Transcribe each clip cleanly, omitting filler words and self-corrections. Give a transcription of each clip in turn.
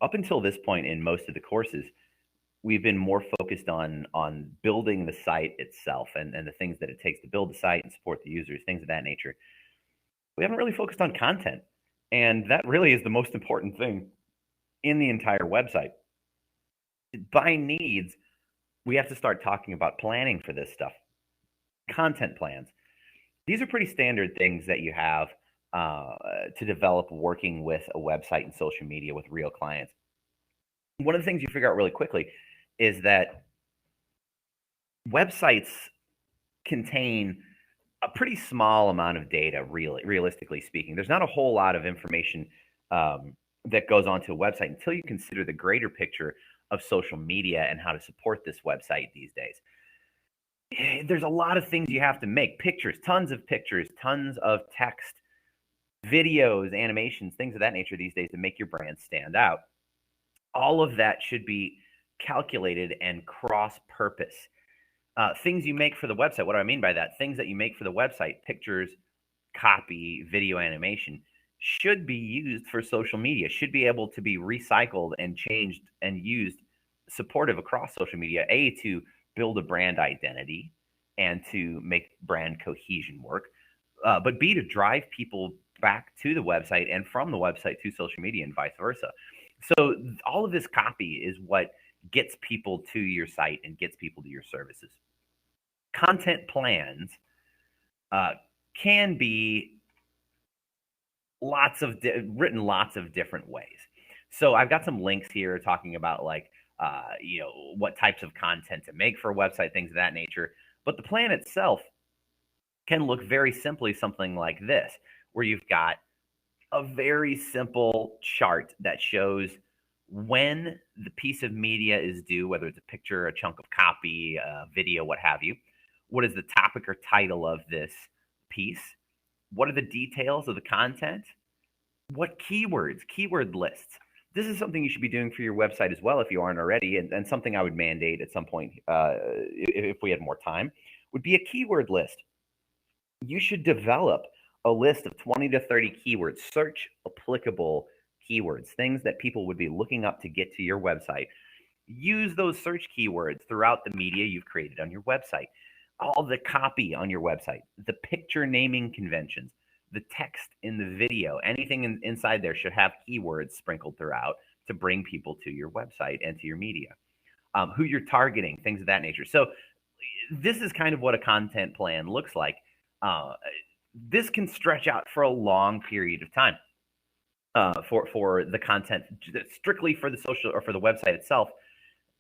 Up until this point in most of the courses, we've been more focused on building the site itself and the things that it takes to build the site and support the users, things of that nature. We haven't really focused on content. And that really is the most important thing in the entire website. By needs, we have to start talking about planning for this stuff. Content plans. These are pretty standard things that you have to develop working with a website and social media with real clients. One of the things you figure out really quickly is that websites contain a pretty small amount of data, really, realistically speaking. There's not a whole lot of information that goes onto a website until you consider the greater picture of social media and how to support this website these days. There's a lot of things you have to make pictures, tons of text, videos, animations, things of that nature these days to make your brand stand out. All of that should be calculated and cross purpose. Things you make for the website. What do I mean by that? Things that you make for the website, pictures, copy, video, animation, should be used for social media, should be able to be recycled and changed and used supportive across social media, to build a brand identity and to make brand cohesion work, but B, to drive people back to the website and from the website to social media and vice versa. So all of this copy is what gets people to your site and gets people to your services. Content plans can be written lots of different ways. So I've got some links here talking about like what types of content to make for a website, things of that nature. But the plan itself can look very simply something like this, where you've got a very simple chart that shows when the piece of media is due, whether it's a picture, a chunk of copy, a video, what have you. What is the topic or title of this piece? What are the details of the content? What keywords, keyword lists? This is something you should be doing for your website as well if you aren't already, and something I would mandate at some point if we had more time, would be a keyword list. You should develop a list of 20 to 30 keywords, search applicable keywords, things that people would be looking up to get to your website. Use those search keywords throughout the media you've created on your website, all the copy on your website, the picture naming conventions, the text in the video, anything inside there should have keywords sprinkled throughout to bring people to your website and to your media. Who you're targeting, things of that nature. So this is kind of what a content plan looks like. This can stretch out for a long period of time for the content, strictly for the social or for the website itself.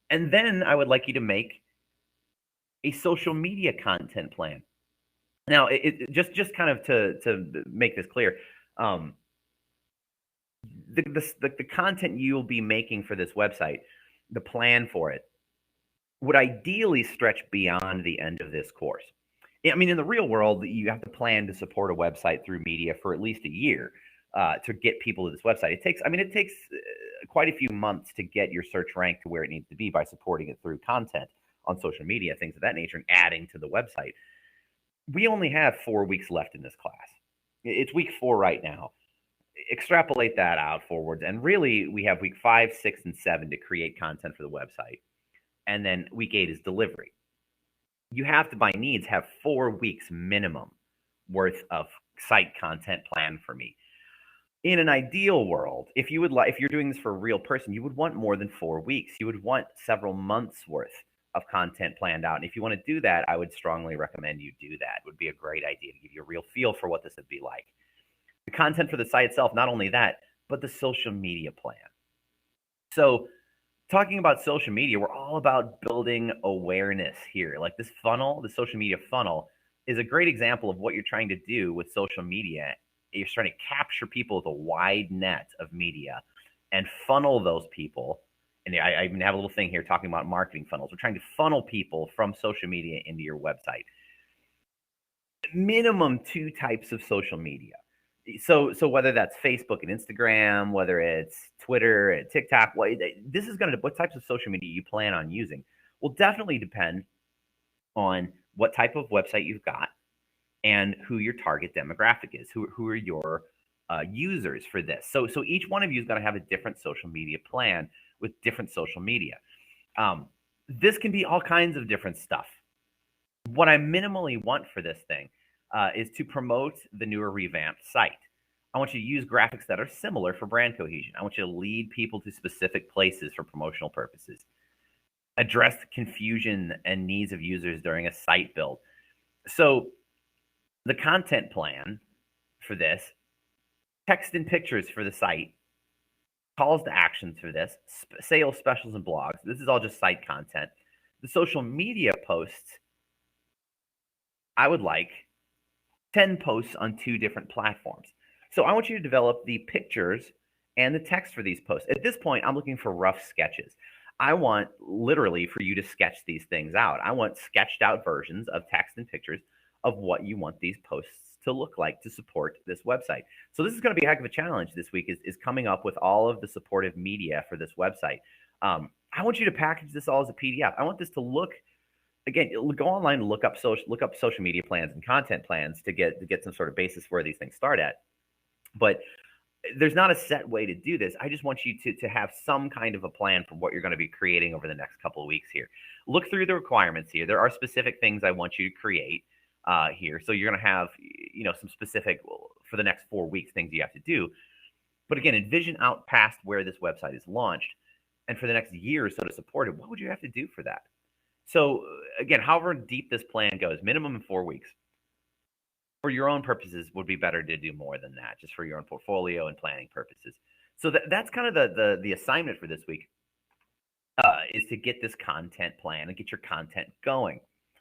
And then I would like you to make a social media content plan. Now, just kind of to make this clear, the content you'll be making for this website, the plan for it, would ideally stretch beyond the end of this course. I mean, in the real world, you have to plan to support a website through media for at least a year to get people to this website. It takes quite a few months to get your search rank to where it needs to be by supporting it through content on social media, things of that nature, and adding to the website. We only have 4 weeks left in this class. It's week 4 right now. Extrapolate that out forwards, and really we have week 5, 6, and 7 to create content for the website. And then week 8 is delivery. You have to, by needs, have 4 weeks minimum worth of site content planned for me. In an ideal world, if you're doing this for a real person, you would want more than 4 weeks. You would want several months worth of content planned out. And if you want to do that, I would strongly recommend you do that. It would be a great idea to give you a real feel for what this would be like. The content for the site itself, not only that, but the social media plan. So talking about social media, we're all about building awareness here. Like this funnel, the social media funnel, is a great example of what you're trying to do with social media. You're trying to capture people with a wide net of media and funnel those people. And I even have a little thing here talking about marketing funnels. We're trying to funnel people from social media into your website. Minimum 2 types of social media. So whether that's Facebook and Instagram, whether it's Twitter and TikTok, what types of social media you plan on using will definitely depend on what type of website you've got and who your target demographic is. Who are your users for this. So each one of you is going to have a different social media plan with different social media. This can be all kinds of different stuff. What I minimally want for this thing is to promote the newer revamped site. I want you to use graphics that are similar for brand cohesion. I want you to lead people to specific places for promotional purposes. Address confusion and needs of users during a site build. So the content plan for this, text and pictures for the site, calls to actions for this, sales specials and blogs. This is all just site content. The social media posts, I would like 10 posts on 2 different platforms. So I want you to develop the pictures and the text for these posts. At this point, I'm looking for rough sketches. I want literally for you to sketch these things out. I want sketched out versions of text and pictures of what you want these posts to look like to support this website. So this is going to be a heck of a challenge this week is coming up with all of the supportive media for this website. I want you to package this all as a PDF. I want this to look, again, go online and look up social media plans and content plans to get some sort of basis where these things start at. But there's not a set way to do this. I just want you to have some kind of a plan for what you're going to be creating over the next couple of weeks here. Look through the requirements here. There are specific things I want you to create here. So you're going to have, some specific for the next 4 weeks things you have to do. But again, envision out past where this website is launched, and for the next year or so to support it, what would you have to do for that? So again, however deep this plan goes, minimum in 4 weeks. For your own purposes, would be better to do more than that, just for your own portfolio and planning purposes. So that's kind of the assignment for this week, is to get this content plan and get your content going.